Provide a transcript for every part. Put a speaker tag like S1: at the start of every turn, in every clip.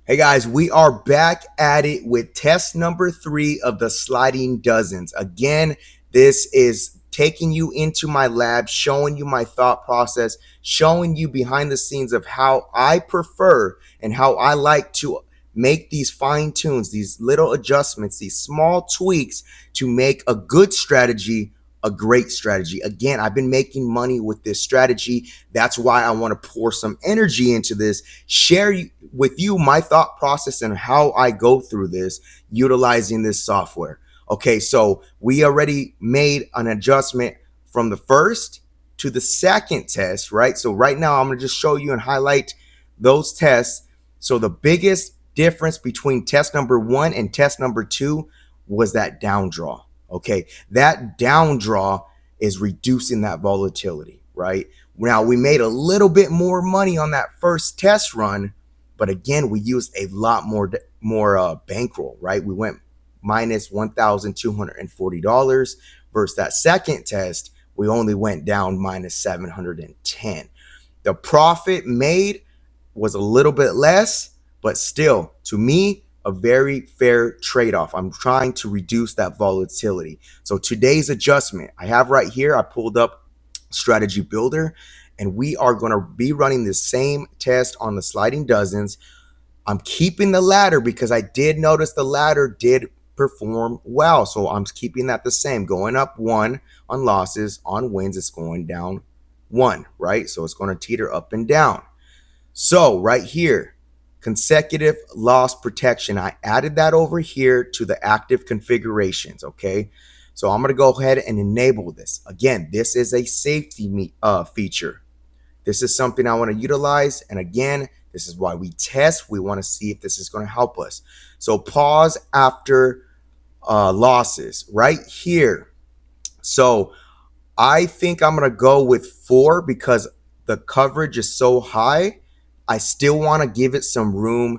S1: Hey guys, we are back at it with test number 3 of the sliding dozens. Again, this is taking you into my lab, showing you my thought process, showing you behind the scenes of how I prefer and how I like to make these fine tunes, these little adjustments, these small tweaks to make a good strategy a great strategy. Again, I've been making money with this strategy. That's why I want to pour some energy into this, share with you my thought process and how I go through this utilizing this software. Okay, so we already made an adjustment from the first to the second test, right? So right now I'm going to just show you and highlight those tests. So the biggest difference between test number 1 and test number 2 was that down draw. Okay, that down draw is reducing that volatility, right? Now we made a little bit more money on that first test run, but again, we used a lot more bankroll, right? We went minus $1,240 versus that second test. We only went down minus 710. The profit made was a little bit less, but still, to me, a very fair trade-off. I'm trying to reduce that volatility. So today's adjustment, I have right here, I pulled up Strategy Builder, and we are going to be running the same test on the sliding dozens. I'm keeping the ladder because I did notice the ladder did perform well. So I'm keeping that the same, going up 1 on losses. On wins, it's going down 1, right? So it's going to teeter up and down. So right here, consecutive loss protection. I added that over here to the active configurations, okay? So I'm going to go ahead and enable this. Again, this is a safety feature. This is something I want to utilize. And again, this is why we test. We want to see if this is going to help us. So pause after losses right here. So I think I'm going to go with 4 because the coverage is so high. I still want to give it some room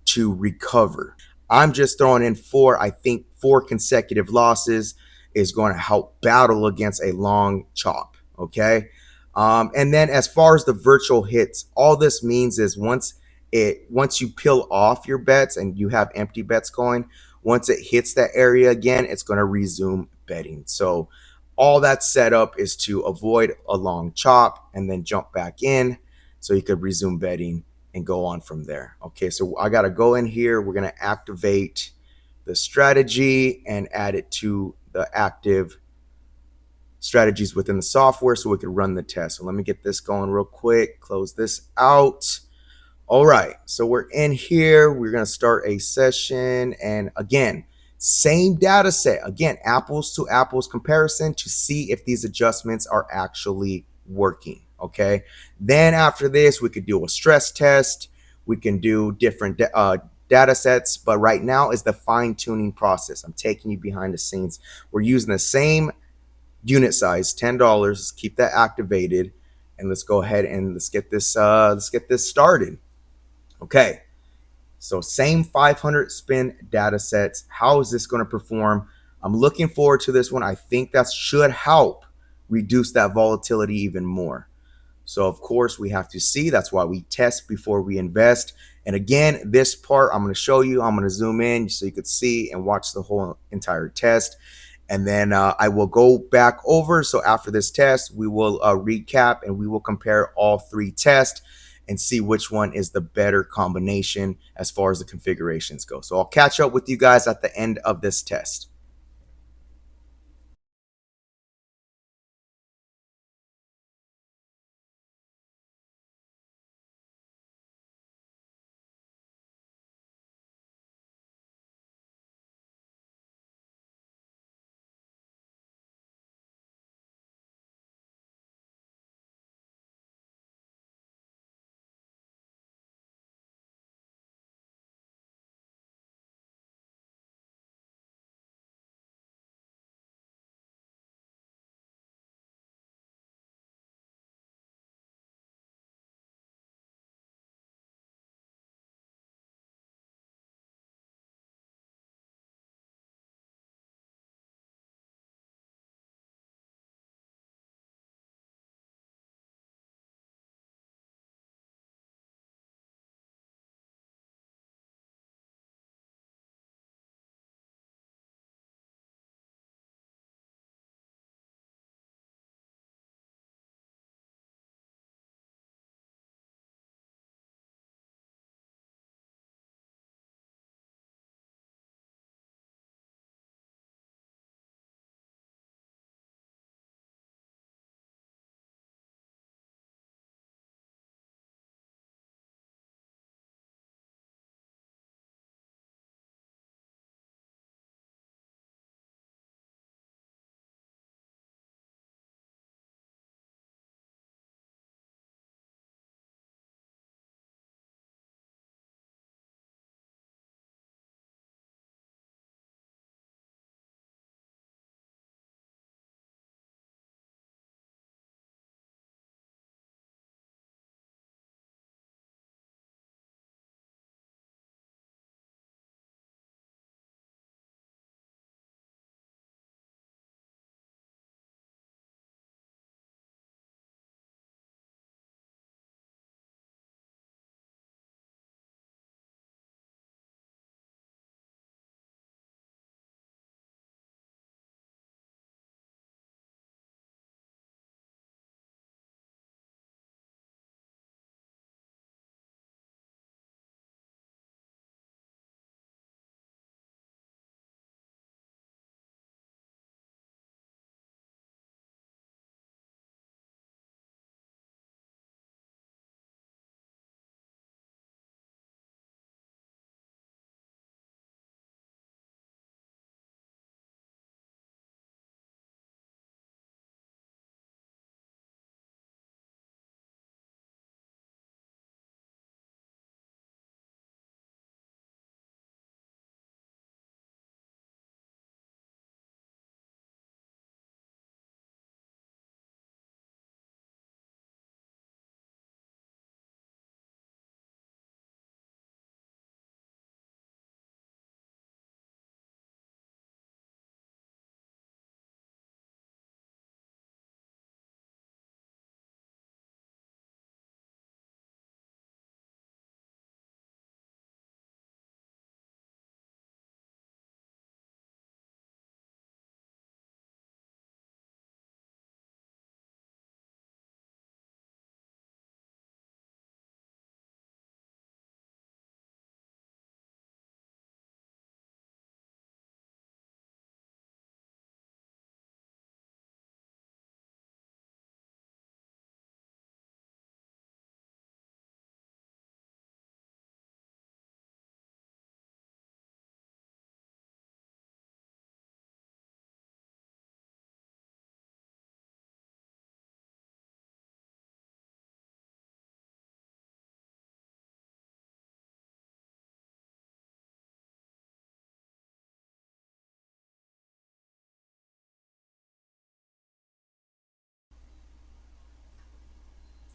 S1: to recover. I'm just throwing in 4. I think 4 consecutive losses is going to help battle against a long chop. Okay. And then as far as the virtual hits, all this means is once you peel off your bets and you have empty bets going, once it hits that area again, it's going to resume betting. So all that setup is to avoid a long chop and then jump back in so you could resume betting and go on from there. Okay, so I got to go in here. We're going to activate the strategy and add it to the active strategies within the software so we could run the test. So let me get this going real quick, close this out. All right, so we're in here. We're going to start a session. And again, same data set. Again, apples to apples comparison to see if these adjustments are actually working. Okay. Then after this, we could do a stress test. We can do different data sets. But right now is the fine tuning process. I'm taking you behind the scenes. We're using the same unit size, $10. Let's keep that activated. And let's go ahead and let's get this started. Okay, so same 500 spin data sets. How is this going to perform? I'm looking forward to this one. I think that should help reduce that volatility even more. So of course we have to see. That's why we test before we invest. And again, this part I'm going to show you. I'm going to zoom in so you could see and watch the whole entire test. And then I will go back over. So after this test, we will recap and we will compare all 3 tests and see which one is the better combination as far as the configurations go. So I'll catch up with you guys at the end of this test.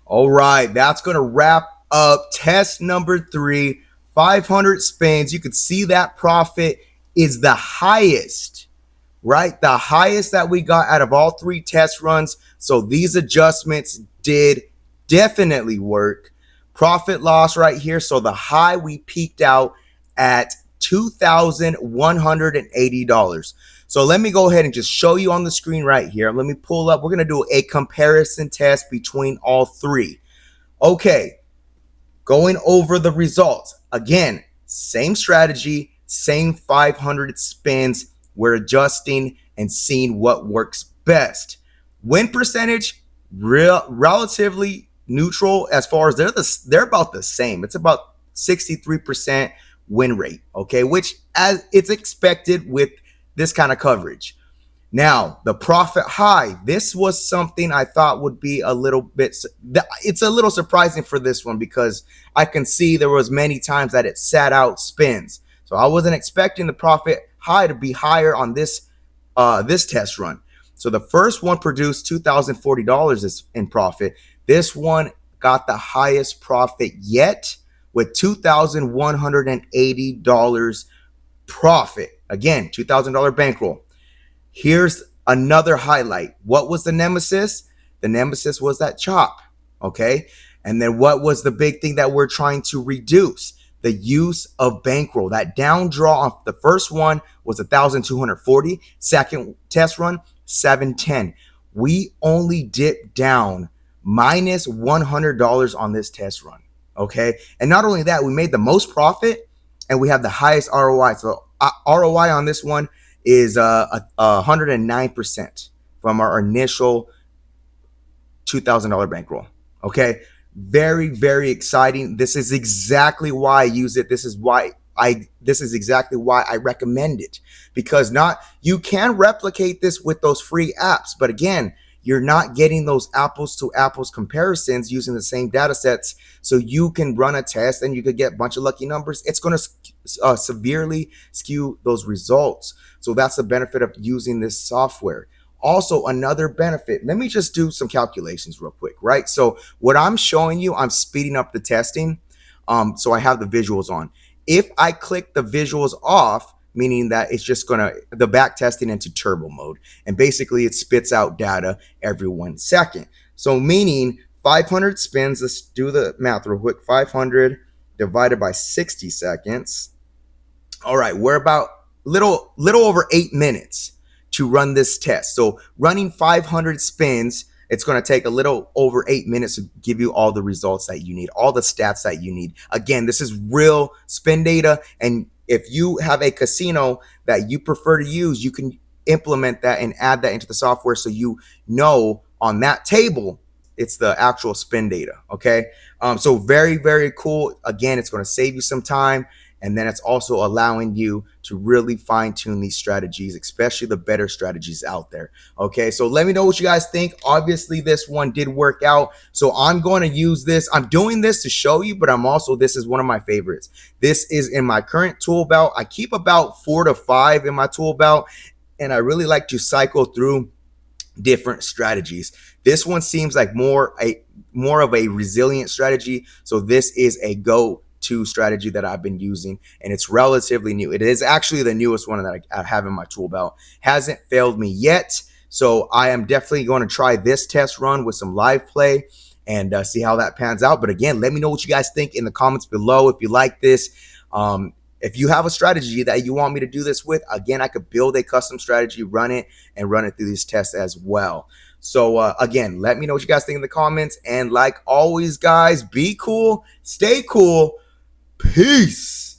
S1: All right, that's going to wrap up test number 3, 500 spins. You can see that profit is the highest, right? The highest that we got out of all 3 test runs. So these adjustments did definitely work. Profit loss right here. So the high, we peaked out at $2,180. So let me go ahead and just show you on the screen right here. Let me pull up. We're going to do a comparison test between all 3. Okay, going over the results. Again, same strategy, same 500 spins. We're adjusting and seeing what works best. Win percentage, relatively neutral as far as they're about the same. It's about 63% win rate, okay, which as it's expected with this kind of coverage. Now, the profit high. This was something I thought would be a little bit, it's a little surprising for this one because I can see there was many times that it sat out spins. So I wasn't expecting the profit high to be higher on this test run. So the first one produced $2,040 in profit. This one got the highest profit yet with $2,180 profit. Again, $2,000 bankroll. Here's another highlight. What was the nemesis? The nemesis was that chop, okay? And then what was the big thing that we're trying to reduce? The use of bankroll. That down draw off the first one was 1,240. Second test run, 710. We only dipped down minus $100 on this test run, okay? And not only that, we made the most profit and we have the highest ROI. So ROI on this one is 109% from our initial $2,000 bankroll. Okay, very, very exciting. This is exactly why I use it. This is exactly why I recommend it, because not you can replicate this with those free apps, but again, you're not getting those apples to apples comparisons using the same data sets. So you can run a test and you could get a bunch of lucky numbers. It's going to severely skew those results. So that's the benefit of using this software. Also, another benefit, let me just do some calculations real quick, right? So what I'm showing you, I'm speeding up the testing. So I have the visuals on. If I click the visuals off, meaning that it's just the back testing into turbo mode, and basically it spits out data every 1 second. So meaning 500 spins, let's do the math real quick. 500 divided by 60 seconds. All right, we're about little over 8 minutes to run this test. So running 500 spins, it's going to take a little over 8 minutes to give you all the results that you need, all the stats that you need. Again, this is real spin data. And if you have a casino that you prefer to use, you can implement that and add that into the software so you know on that table it's the actual spin data. Okay. So very, very cool. Again, it's going to save you some time. And then it's also allowing you to really fine tune these strategies, especially the better strategies out there. Okay, so let me know what you guys think. Obviously, this one did work out. So I'm going to use this. I'm doing this to show you, but this is one of my favorites. This is in my current tool belt. I keep about 4 to 5 in my tool belt, and I really like to cycle through different strategies. This one seems like more of a resilient strategy. So this is a go-to strategy that I've been using, and it's relatively new. It is actually the newest one that I have in my tool belt. Hasn't failed me yet. So I am definitely going to try this test run with some live play and see how that pans out. But again, let me know what you guys think in the comments below. If you like this, if you have a strategy that you want me to do this with, again, I could build a custom strategy, run it through these tests as well. So again, let me know what you guys think in the comments. And like always, guys, be cool, stay cool. Peace.